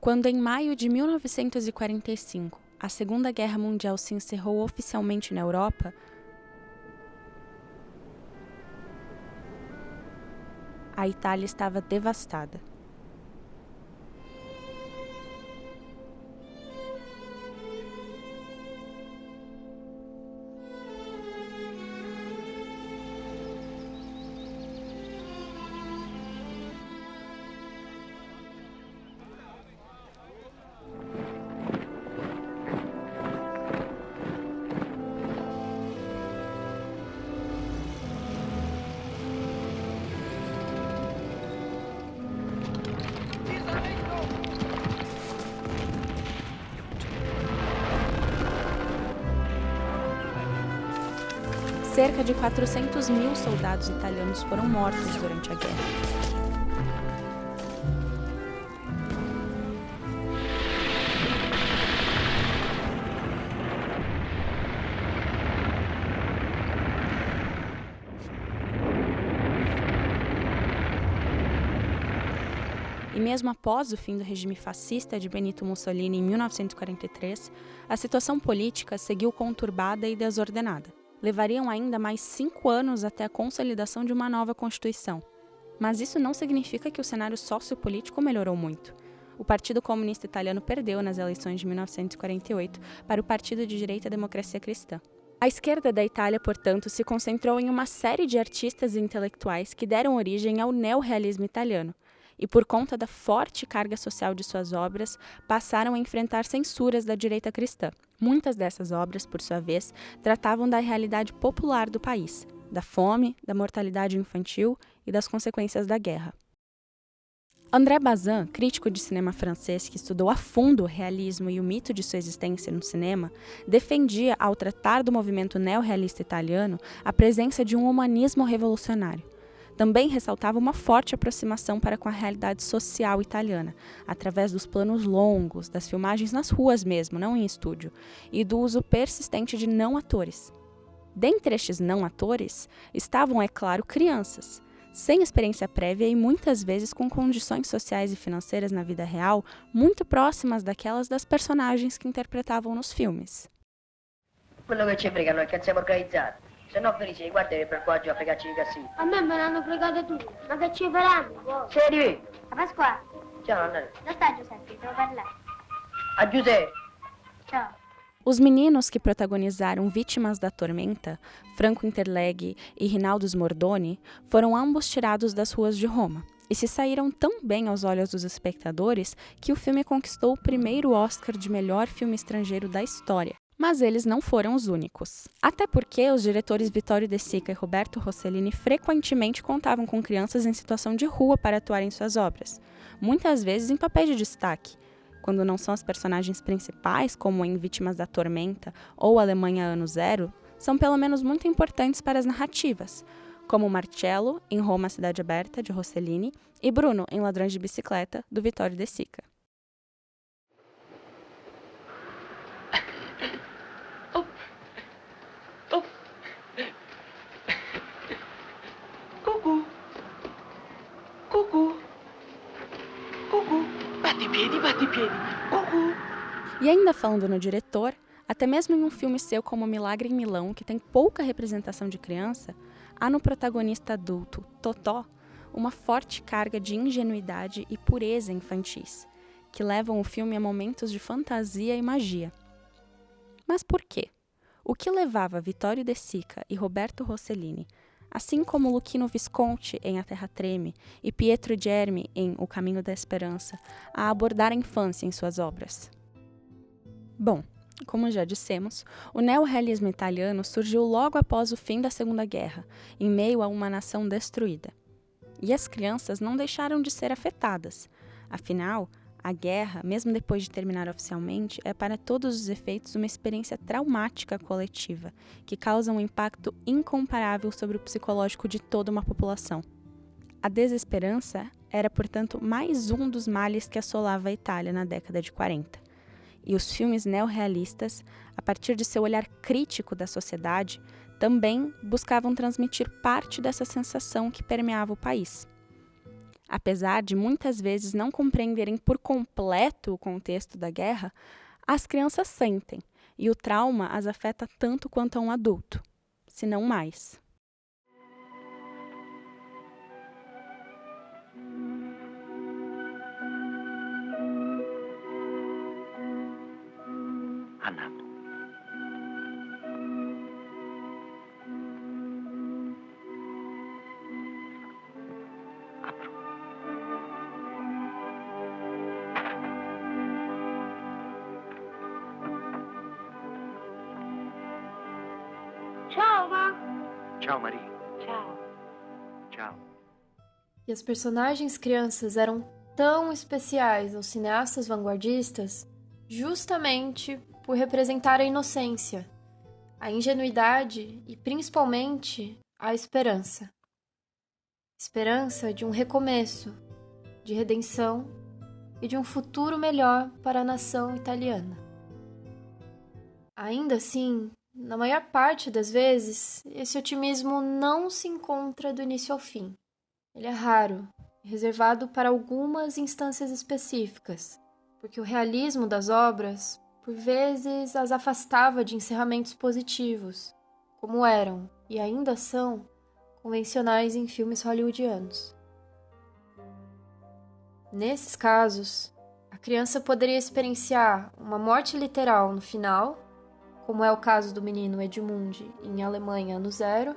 Quando, em maio de 1945, a Segunda Guerra Mundial se encerrou oficialmente na Europa, a Itália estava devastada. Cerca de 400 mil soldados italianos foram mortos durante a guerra. E mesmo após o fim do regime fascista de Benito Mussolini em 1943, a situação política seguiu conturbada e desordenada. Levariam ainda mais 5 anos até a consolidação de uma nova Constituição. Mas isso não significa que o cenário sociopolítico melhorou muito. O Partido Comunista Italiano perdeu nas eleições de 1948 para o partido de direita Democracia Cristã. A esquerda da Itália, portanto, se concentrou em uma série de artistas e intelectuais que deram origem ao neorrealismo italiano, e por conta da forte carga social de suas obras, passaram a enfrentar censuras da direita cristã. Muitas dessas obras, por sua vez, tratavam da realidade popular do país, da fome, da mortalidade infantil e das consequências da guerra. André Bazin, crítico de cinema francês que estudou a fundo o realismo e o mito de sua existência no cinema, defendia, ao tratar do movimento neorrealista italiano, a presença de um humanismo revolucionário. Também ressaltava uma forte aproximação para com a realidade social italiana, através dos planos longos, das filmagens nas ruas mesmo, não em estúdio, e do uso persistente de não-atores. Dentre estes não-atores, estavam, é claro, crianças, sem experiência prévia e muitas vezes com condições sociais e financeiras na vida real muito próximas daquelas das personagens que interpretavam nos filmes. Quello che ci frega noi è che siamo organizzati. Se no Felice, guarda per qua giù a fregarci di cassi. A me me l'hanno fregato tu, ma che ci faranno? Wow. Seri! A Pasquale, Ciao, andate. dove sta Giuseppe? Devo parlare. A Giuseppe! Ciao. Os meninos que protagonizaram Vítimas da Tormenta, Franco Interleghi e Rinaldo Smordoni, foram ambos tirados das ruas de Roma e se saíram tão bem aos olhos dos espectadores que o filme conquistou o primeiro Oscar de melhor filme estrangeiro da história. Mas eles não foram os únicos. Até porque os diretores Vittorio De Sica e Roberto Rossellini frequentemente contavam com crianças em situação de rua para atuar em suas obras, muitas vezes em papéis de destaque, quando não são as personagens principais, como em Vítimas da Tormenta ou Alemanha Ano Zero, são pelo menos muito importantes para as narrativas, como Marcello, em Roma Cidade Aberta, de Rossellini, e Bruno, em Ladrões de Bicicleta, do Vittorio De Sica. Cucù! Cucù! Cucù! Batti i piedi, Cucù! E ainda falando no diretor, até mesmo em um filme seu como Milagre em Milão, que tem pouca representação de criança, há no protagonista adulto, Totò, uma forte carga de ingenuidade e pureza infantis, que levam o filme a momentos de fantasia e magia. Mas por quê? O que levava Vittorio De Sica e Roberto Rossellini, assim como Luchino Visconti em A Terra Treme e Pietro Germi em O Caminho da Esperança, a abordar a infância em suas obras? Bom, como já dissemos, o neorrealismo italiano surgiu logo após o fim da Segunda Guerra, em meio a uma nação destruída. E as crianças não deixaram de ser afetadas. Afinal, a guerra, mesmo depois de terminar oficialmente, é para todos os efeitos uma experiência traumática coletiva, que causa um impacto incomparável sobre o psicológico de toda uma população. A desesperança era, portanto, mais um dos males que assolava a Itália na década de 40. E os filmes neorrealistas, a partir de seu olhar crítico da sociedade, também buscavam transmitir parte dessa sensação que permeava o país. Apesar de muitas vezes não compreenderem por completo o contexto da guerra, as crianças sentem, e o trauma as afeta tanto quanto a um adulto, se não mais. Anna. Apro. Ciao, ma. Ciao, Maria. Ciao. Ciao. E as personagens crianças eram tão especiais aos cineastas vanguardistas justamente por representar a inocência, a ingenuidade e, principalmente, a esperança. Esperança de um recomeço, de redenção e de um futuro melhor para a nação italiana. Ainda assim, na maior parte das vezes, esse otimismo não se encontra do início ao fim. Ele é raro, reservado para algumas instâncias específicas, porque o realismo das obras, por vezes, as afastava de encerramentos positivos, como eram, e ainda são, convencionais em filmes hollywoodianos. Nesses casos, a criança poderia experienciar uma morte literal no final, como é o caso do menino Edmund em Alemanha Ano Zero,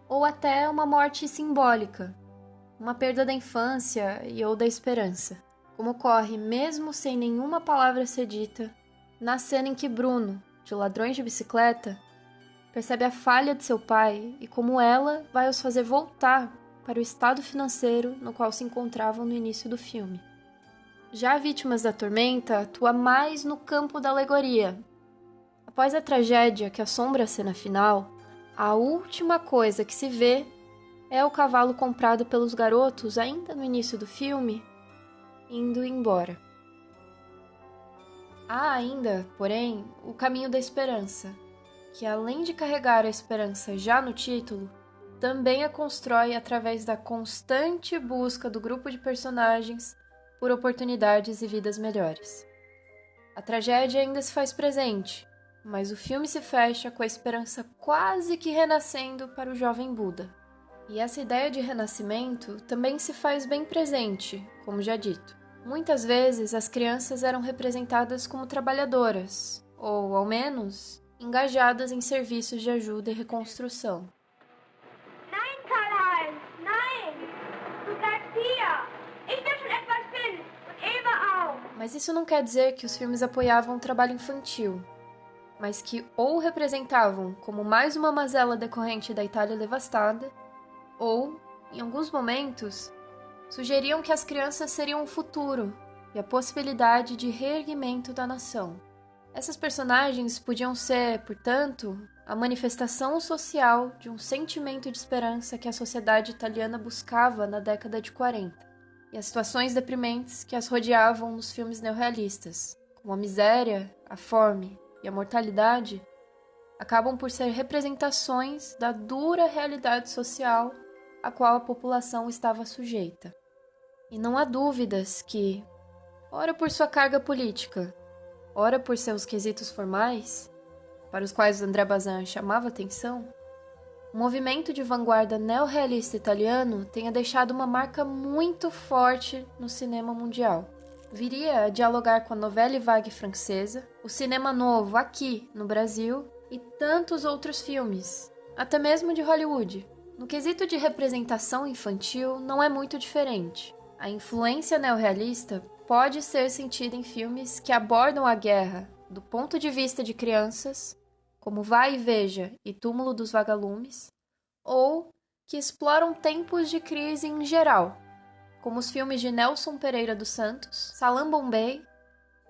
ou até uma morte simbólica, uma perda da infância e ou da esperança, como ocorre mesmo sem nenhuma palavra ser dita, na cena em que Bruno, de Ladrões de Bicicleta, percebe a falha de seu pai e como ela vai os fazer voltar para o estado financeiro no qual se encontravam no início do filme. Já Vítimas da Tormenta atua mais no campo da alegoria. Após a tragédia que assombra a cena final, a última coisa que se vê é o cavalo comprado pelos garotos ainda no início do filme, indo embora. Há ainda, porém, o caminho da esperança, que além de carregar a esperança já no título, também a constrói através da constante busca do grupo de personagens por oportunidades e vidas melhores. A tragédia ainda se faz presente, mas o filme se fecha com a esperança quase que renascendo para o jovem Buda. E essa ideia de renascimento também se faz bem presente, como já dito. Muitas vezes as crianças eram representadas como trabalhadoras, ou, ao menos, engajadas em serviços de ajuda e reconstrução. Nein, Karl-Heinz, nein! Du bleibst hier! Ich will schon etwas finden und Eva auch! Mas isso não quer dizer que os filmes apoiavam o trabalho infantil, mas que ou representavam como mais uma mazela decorrente da Itália devastada, ou, em alguns momentos, sugeriam que as crianças seriam o futuro e a possibilidade de reerguimento da nação. Essas personagens podiam ser, portanto, a manifestação social de um sentimento de esperança que a sociedade italiana buscava na década de 40, e as situações deprimentes que as rodeavam nos filmes neorrealistas, como a miséria, a fome e a mortalidade, acabam por ser representações da dura realidade social a qual a população estava sujeita. E não há dúvidas que, ora por sua carga política, ora por seus quesitos formais, para os quais André Bazin chamava atenção, o movimento de vanguarda neorrealista italiano tenha deixado uma marca muito forte no cinema mundial. Viria a dialogar com a Nouvelle Vague francesa, o cinema novo aqui no Brasil e tantos outros filmes, até mesmo de Hollywood. No quesito de representação infantil não é muito diferente. A influência neorrealista pode ser sentida em filmes que abordam a guerra do ponto de vista de crianças, como Vai e Veja e Túmulo dos Vagalumes, ou que exploram tempos de crise em geral, como os filmes de Nelson Pereira dos Santos, Salaam Bombay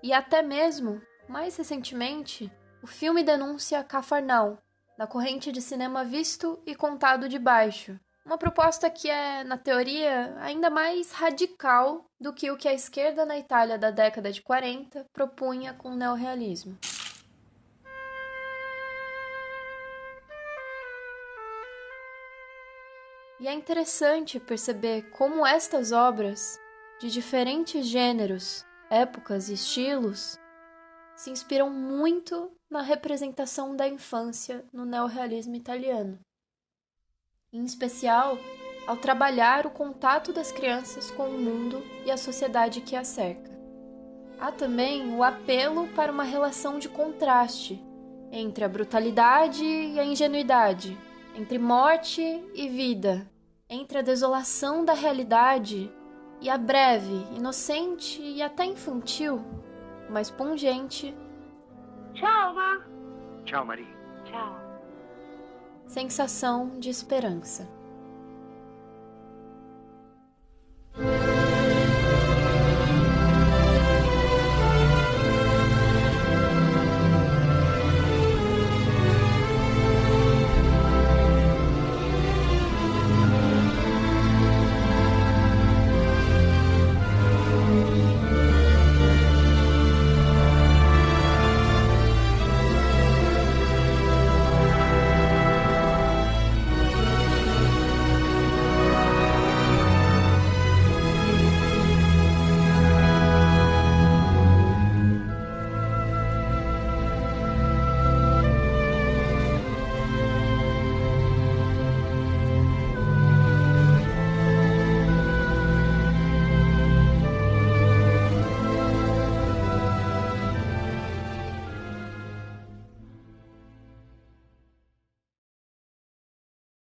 e até mesmo, mais recentemente, o filme denúncia Cafarnaum, na corrente de cinema visto e contado de baixo. Uma proposta que é, na teoria, ainda mais radical do que o que a esquerda na Itália da década de 40 propunha com o neorrealismo. E é interessante perceber como estas obras, de diferentes gêneros, épocas e estilos, se inspiram muito na representação da infância no neorrealismo italiano. Em especial, ao trabalhar o contato das crianças com o mundo e a sociedade que a cerca. Há também o apelo para uma relação de contraste entre a brutalidade e a ingenuidade, entre morte e vida, entre a desolação da realidade e a breve, inocente e até infantil, mas pungente, Ciao, ma. Ciao Maria. Ciao. sensação de esperança.